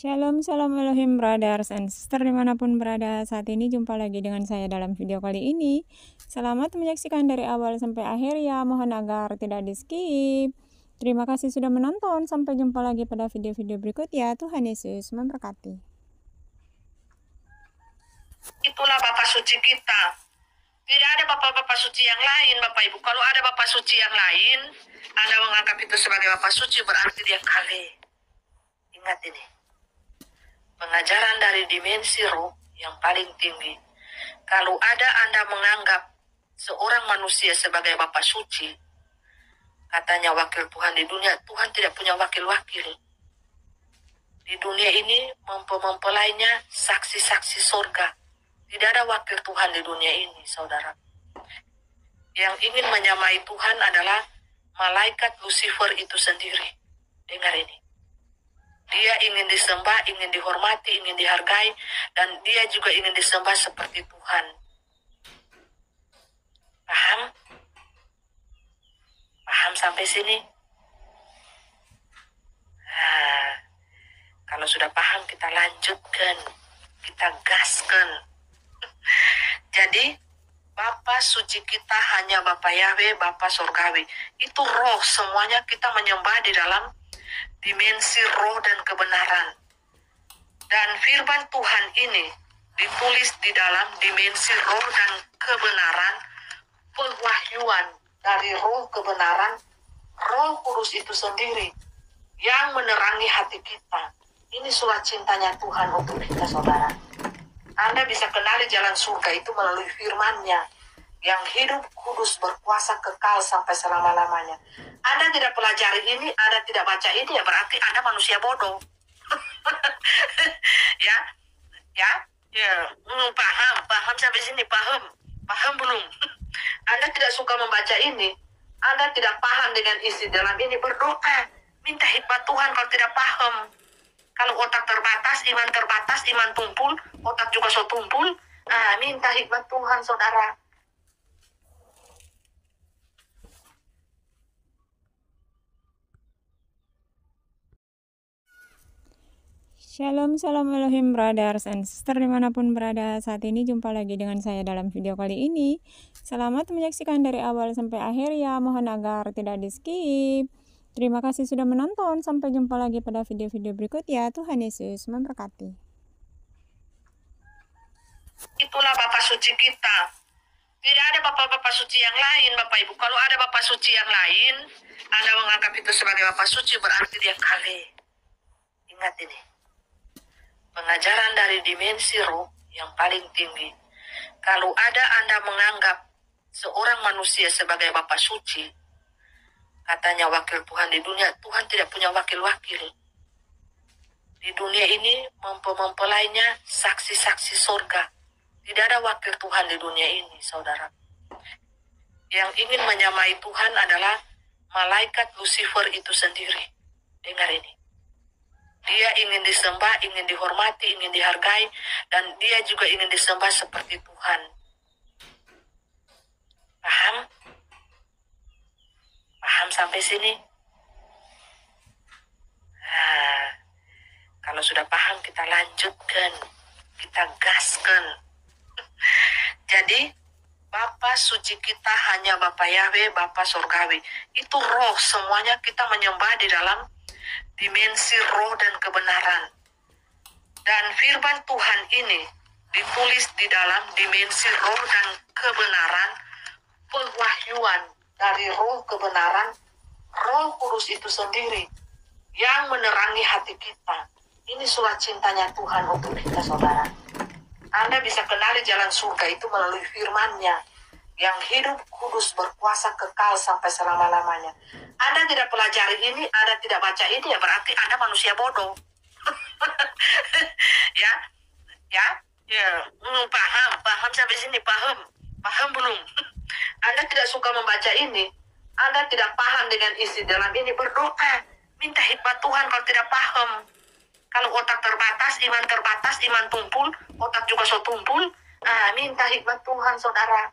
Shalom, Shalom Elohim Brothers and Sister dimanapun berada. Saat ini jumpa lagi dengan saya dalam video kali ini. Selamat menyaksikan dari awal sampai akhir ya, mohon agar tidak di skip. Terima kasih sudah menonton, sampai jumpa lagi pada video-video berikut ya. Tuhan Yesus memberkati. Itulah Bapak suci kita. Tidak ada Bapak-Bapak suci yang lain, Bapak Ibu. Kalau ada Bapak suci yang lain, Anda menganggap itu sebagai Bapak suci, berarti dia kali. Ingat ini. Pengajaran dari dimensi roh yang paling tinggi. Kalau ada Anda menganggap seorang manusia sebagai Bapak suci, katanya wakil Tuhan di dunia, Tuhan tidak punya wakil-wakil. Di dunia ini mempelainya saksi-saksi surga. Tidak ada wakil Tuhan di dunia ini, saudara. Yang ingin menyamai Tuhan adalah malaikat Lucifer itu sendiri. Dengar ini. Dia ingin disembah, ingin dihormati, ingin dihargai, dan dia juga ingin disembah seperti Tuhan. Paham? Paham sampai sini? Nah, kalau sudah paham, kita lanjutkan. Kita gaskan. Jadi, Bapa suci kita hanya Bapa Yahweh, Bapa Surgawi. Itu roh, semuanya kita menyembah di dalam dimensi roh dan kebenaran. Dan firman Tuhan ini ditulis di dalam dimensi roh dan kebenaran, pewahyuan dari roh kebenaran, Roh Kudus itu sendiri yang menerangi hati kita. Ini surat cintanya Tuhan untuk kita, saudara. Anda bisa kenali jalan surga itu melalui firman-Nya yang hidup, kudus, berkuasa, kekal sampai selama-lamanya. Anda tidak pelajari ini, Anda tidak baca ini, ya berarti Anda manusia bodoh. ya, paham sampai sini, paham belum? Anda tidak suka membaca ini, Anda tidak paham dengan isi dalam ini, berdoa, minta hikmat Tuhan kalau tidak paham. Kalau otak terbatas, iman tumpul, otak juga so tumpul, minta hikmat Tuhan, saudara. Shalom, Shalom Elohim Brothers and Sister dimanapun berada. Saat ini jumpa lagi dengan saya dalam video kali ini. Selamat menyaksikan dari awal sampai akhir ya, mohon agar tidak di skip. Terima kasih sudah menonton, sampai jumpa lagi pada video-video berikut ya. Tuhan Yesus memberkati. Itulah Bapak suci kita. Tidak ada Bapak-Bapak suci yang lain, Bapak Ibu. Kalau ada Bapak suci yang lain, Anda menganggap itu sebagai Bapak suci, berarti dia kali. Ingat ini. Pengajaran dari dimensi roh yang paling tinggi. Kalau ada Anda menganggap seorang manusia sebagai Bapak suci, katanya wakil Tuhan di dunia, Tuhan tidak punya wakil-wakil. Di dunia ini mempelainya saksi-saksi surga. Tidak ada wakil Tuhan di dunia ini, saudara. Yang ingin menyamai Tuhan adalah malaikat Lucifer itu sendiri. Dengar ini. Dia ingin disembah, ingin dihormati, ingin dihargai, dan dia juga ingin disembah seperti Tuhan. Paham? Paham sampai sini? Nah, kalau sudah paham, kita lanjutkan. Kita gaskan. Jadi, Bapa suci kita hanya Bapa Yahweh, Bapa Surgawi. Itu roh, semuanya kita menyembah di dalam dimensi roh dan kebenaran. Dan firman Tuhan ini ditulis di dalam dimensi roh dan kebenaran, pewahyuan dari roh kebenaran, Roh Kudus itu sendiri yang menerangi hati kita. Ini surat cintanya Tuhan untuk kita, saudara. Anda bisa kenali jalan surga itu melalui firman-Nya yang hidup, kudus, berkuasa, kekal sampai selama-lamanya. Anda tidak pelajari ini, Anda tidak baca ini, ya berarti Anda manusia bodoh. Paham sampai sini, paham belum? Anda tidak suka membaca ini, Anda tidak paham dengan isi dalam ini, berdoa, minta hikmat Tuhan kalau tidak paham. Kalau otak terbatas, iman tumpul, otak juga so tumpul, minta hikmat Tuhan, saudara.